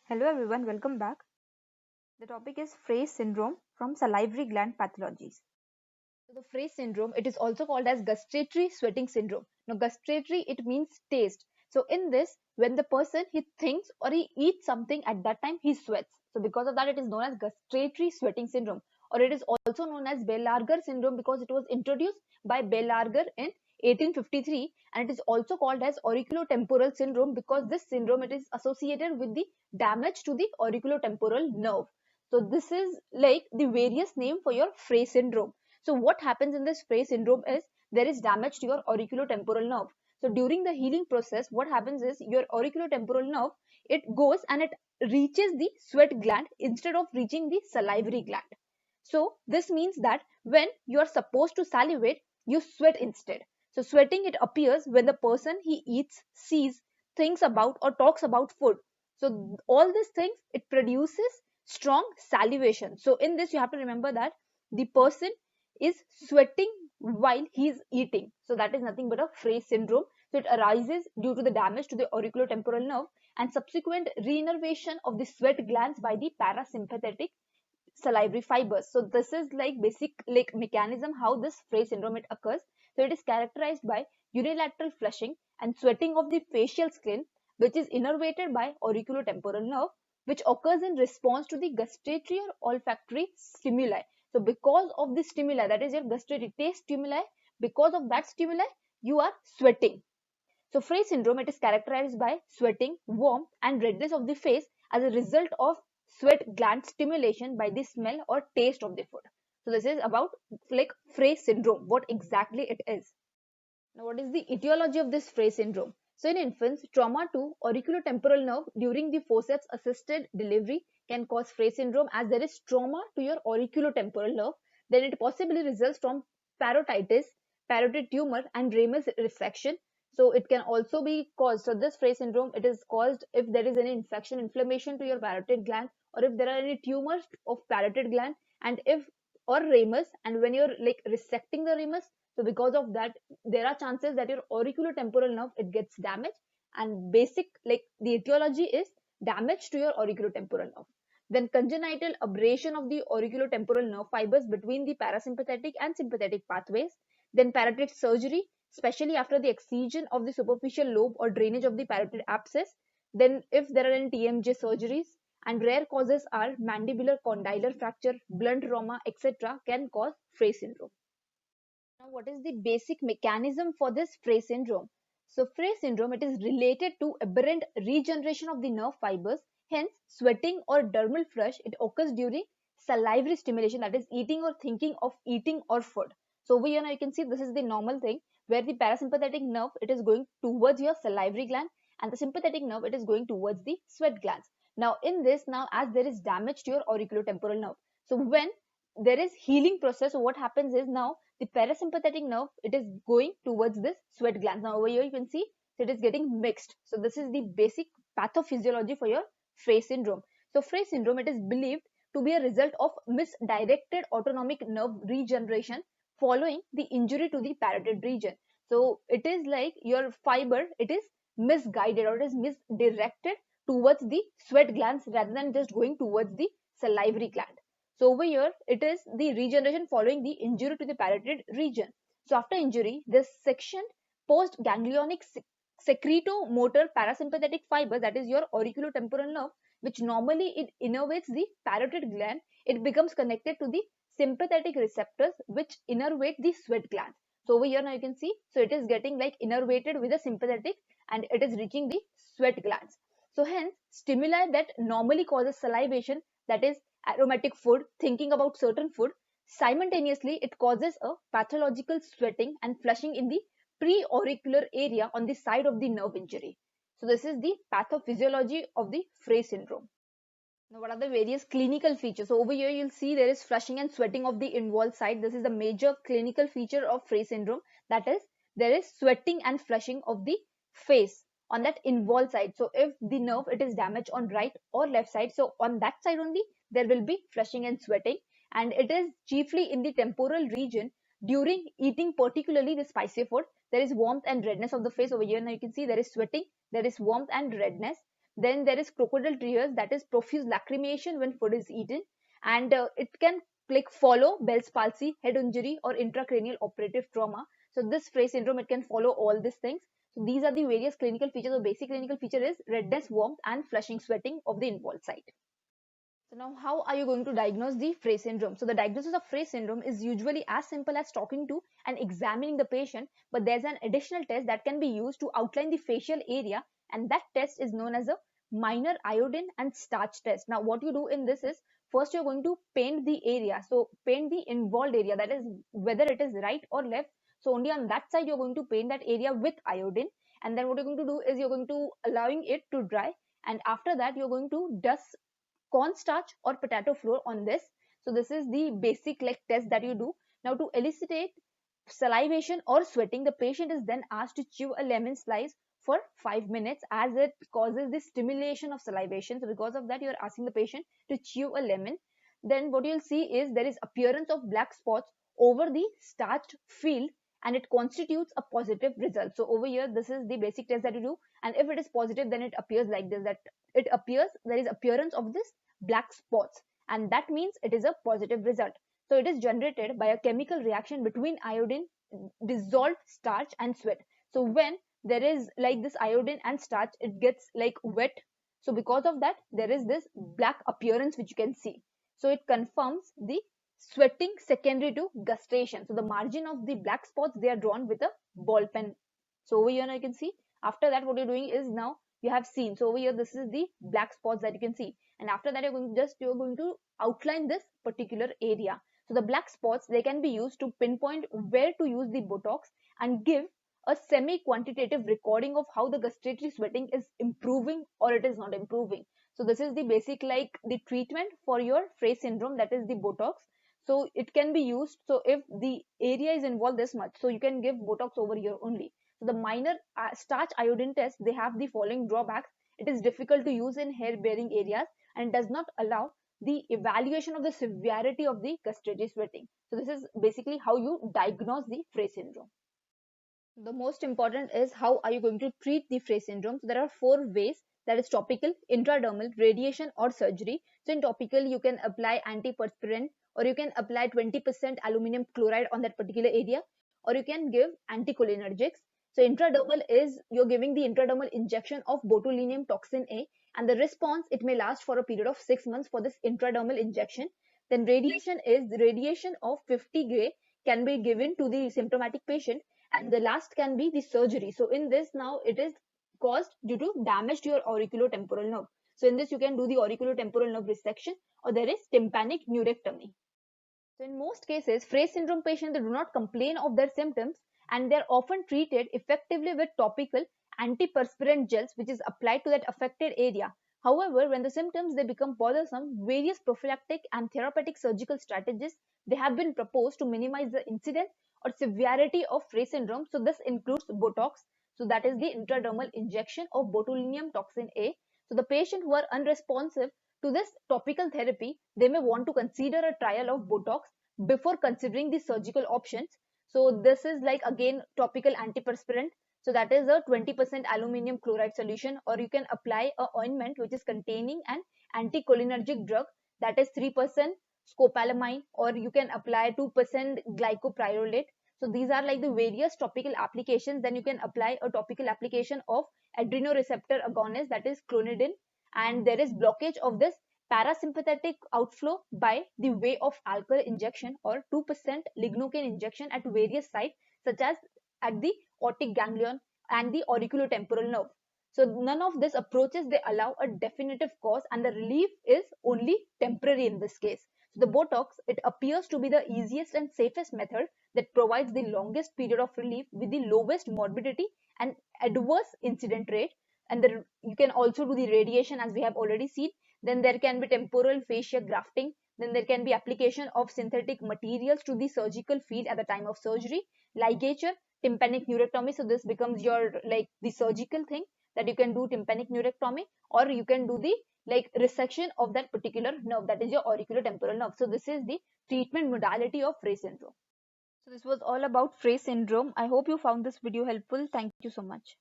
Hello everyone, welcome back. The topic is Frey syndrome from salivary gland pathologies. So the Frey syndrome, it is also called as gustatory sweating syndrome. Now gustatory, it means taste. So in this, when the person he thinks or he eats something at that time, he sweats. So because of that, it is known as gustatory sweating syndrome, or it is also known as Bell-Larger syndrome because it was introduced by Bell-Larger in 1853, and it is also called as auriculotemporal syndrome because this syndrome it is associated with the damage to the auriculotemporal nerve. So this is like the various name for your Frey syndrome. So what happens in this Frey syndrome is there is damage to your auriculotemporal nerve. So during the healing process, what happens is your auriculotemporal nerve, it goes and it reaches the sweat gland instead of reaching the salivary gland. So this means that when you are supposed to salivate, you sweat instead. So sweating, it appears when the person he eats, sees, thinks about or talks about food. So all these things, it produces strong salivation. So in this, you have to remember that the person is sweating while he is eating. So that is nothing but a Frey syndrome. So it arises due to the damage to the auriculotemporal nerve and subsequent reinnervation of the sweat glands by the parasympathetic salivary fibers. So this is like basic like mechanism how this Frey syndrome it occurs. So it is characterized by unilateral flushing and sweating of the facial skin, which is innervated by auriculotemporal nerve, which occurs in response to the gustatory or olfactory stimuli. So because of the stimuli, that is your gustatory taste stimuli, because of that stimuli, you are sweating. So Frey syndrome, it is characterized by sweating, warmth and redness of the face as a result of sweat gland stimulation by the smell or taste of the food. So this is about like Frey syndrome, what exactly it is. Now what is the etiology of this Frey syndrome? So in infants, trauma to auriculotemporal nerve during the forceps assisted delivery can cause Frey syndrome as there is trauma to your auriculotemporal nerve. Then it possibly results from parotitis, parotid tumor and ramus resection. So it can also be caused. So this Frey syndrome, it is caused if there is any infection, inflammation to your parotid gland, or if there are any tumors of parotid gland, and if or ramus, and when you're like resecting the ramus, so because of that, there are chances that your auriculotemporal nerve it gets damaged, and basic like the etiology is damage to your auriculotemporal nerve. Then congenital abrasion of the auriculotemporal nerve fibers between the parasympathetic and sympathetic pathways. Then parotid surgery, especially after the excision of the superficial lobe or drainage of the parotid abscess. Then if there are any TMJ surgeries, and rare causes are mandibular condylar fracture, blunt trauma, etc. can cause Frey syndrome. Now, what is the basic mechanism for this Frey syndrome? So, Frey syndrome, it is related to aberrant regeneration of the nerve fibers. Hence, sweating or dermal flush, it occurs during salivary stimulation, that is eating or thinking of eating or food. So, over here now you can see this is the normal thing where the parasympathetic nerve, it is going towards your salivary gland, and the sympathetic nerve, it is going towards the sweat glands. Now, in this, now as there is damage to your auriculotemporal nerve. So, when there is healing process, so what happens is now the parasympathetic nerve it is going towards this sweat glands. Now over here you can see it is getting mixed. So this is the basic pathophysiology for your Frey syndrome. So Frey syndrome it is believed to be a result of misdirected autonomic nerve regeneration following the injury to the parotid region. So it is like your fiber it is misguided or it is misdirected towards the sweat glands rather than just going towards the salivary gland. So over here, it is the regeneration following the injury to the parotid region. So after injury, this section post-ganglionic secretomotor parasympathetic fiber, that is your auriculotemporal nerve, which normally it innervates the parotid gland, it becomes connected to the sympathetic receptors, which innervate the sweat glands. So over here now you can see, so it is getting like innervated with the sympathetic and it is reaching the sweat glands. So hence, stimuli that normally causes salivation, that is aromatic food, thinking about certain food, simultaneously it causes a pathological sweating and flushing in the preauricular area on the side of the nerve injury. So this is the pathophysiology of the Frey syndrome. Now what are the various clinical features? So over here you'll see there is flushing and sweating of the involved side. This is the major clinical feature of Frey syndrome. That is, there is sweating and flushing of the face on that involved side. So if the nerve it is damaged on right or left side, so on that side only there will be flushing and sweating, and it is chiefly in the temporal region during eating, particularly the spicy food. There is warmth and redness of the face. Over here now you can see there is sweating, there is warmth and redness. Then there is crocodile tears, that is profuse lacrimation when food is eaten, and it can like follow Bell's palsy, head injury, or intracranial operative trauma. So this Frey syndrome, it can follow all these things. So these are the various clinical features. The basic clinical feature is redness, warmth, and flushing, sweating of the involved site. So now how are you going to diagnose the Frey syndrome? So the diagnosis of Frey syndrome is usually as simple as talking to and examining the patient, but there's an additional test that can be used to outline the facial area, and that test is known as a minor iodine and starch test. Now what you do in this is, first you're going to paint the area. So paint the involved area, that is whether it is right or left. So only on that side you're going to paint that area with iodine, and then what you're going to do is you're going to allowing it to dry, and after that you're going to dust cornstarch or potato flour on this. So this is the basic like test that you do. Now to elicit salivation or sweating, the patient is then asked to chew a lemon slice for 5 minutes, as it causes the stimulation of salivation. So because of that, you are asking the patient to chew a lemon. Then what you'll see is there is appearance of black spots over the starched field, and it constitutes a positive result. So over here, this is the basic test that you do, and if it is positive, then it appears like this, that it appears there is appearance of this black spots, and that means it is a positive result. So it is generated by a chemical reaction between iodine, dissolved starch, and sweat. So when there is like this iodine and starch, it gets like wet. So because of that, there is this black appearance which you can see. So it confirms the sweating secondary to gustation. So the margin of the black spots, they are drawn with a ball pen. So over here now you can see. After that, what you're doing is, now you have seen. So over here, this is the black spots that you can see. And after that, you're going to outline this particular area. So the black spots, they can be used to pinpoint where to use the Botox and give a semi-quantitative recording of how the gustatory sweating is improving or it is not improving. So this is the basic like the treatment for your Frey syndrome, that is the Botox. So it can be used. So if the area is involved this much, so you can give Botox over here only. So the minor starch iodine test, they have the following drawbacks. It is difficult to use in hair bearing areas and does not allow the evaluation of the severity of the gustatory sweating. So this is basically how you diagnose the Frey syndrome. The most important is how are you going to treat the Frey syndrome. So there are 4 ways, that is topical, intradermal, radiation, or surgery. So in topical, you can apply antiperspirant, or you can apply 20% aluminum chloride on that particular area, or you can give anticholinergics. So intradermal is you're giving the intradermal injection of botulinum toxin A, and the response, it may last for a period of 6 months for this intradermal injection. Then radiation is the radiation of 50 gray can be given to the symptomatic patient, and the last can be the surgery. So in this, now it is caused due to damage to your auriculotemporal nerve. So in this, you can do the auriculotemporal nerve resection, or there is tympanic neurectomy. So in most cases, Frey syndrome patients, they do not complain of their symptoms, and they are often treated effectively with topical antiperspirant gels which is applied to that affected area. However, when the symptoms, they become bothersome, various prophylactic and therapeutic surgical strategies, they have been proposed to minimize the incidence or severity of Frey syndrome. So this includes Botox. So that is the intradermal injection of botulinum toxin A. So the patient who are unresponsive to this topical therapy, they may want to consider a trial of Botox before considering the surgical options. So this is like again topical antiperspirant. So that is a 20% aluminum chloride solution, or you can apply a ointment which is containing an anticholinergic drug, that is 3% scopolamine, or you can apply 2% glycopyrrolate. So these are like the various topical applications. Then you can apply a topical application of adrenoreceptor agonist, that is clonidine, and there is blockage of this parasympathetic outflow by the way of alcohol injection or 2% lignocaine injection at various sites such as at the otic ganglion and the auriculotemporal nerve. So none of these approaches, they allow a definitive cause, and the relief is only temporary in this case. So the Botox, it appears to be the easiest and safest method that provides the longest period of relief with the lowest morbidity and adverse incident rate. And you can also do the radiation, as we have already seen. Then there can be temporal fascia grafting. Then there can be application of synthetic materials to the surgical field at the time of surgery, ligature, tympanic neurectomy. So this becomes your like the surgical thing that you can do tympanic neurectomy, or you can do the like resection of that particular nerve, that is your auriculotemporal nerve. So this is the treatment modality of Frey syndrome. So this was all about Frey syndrome. I hope you found this video helpful. Thank you so much.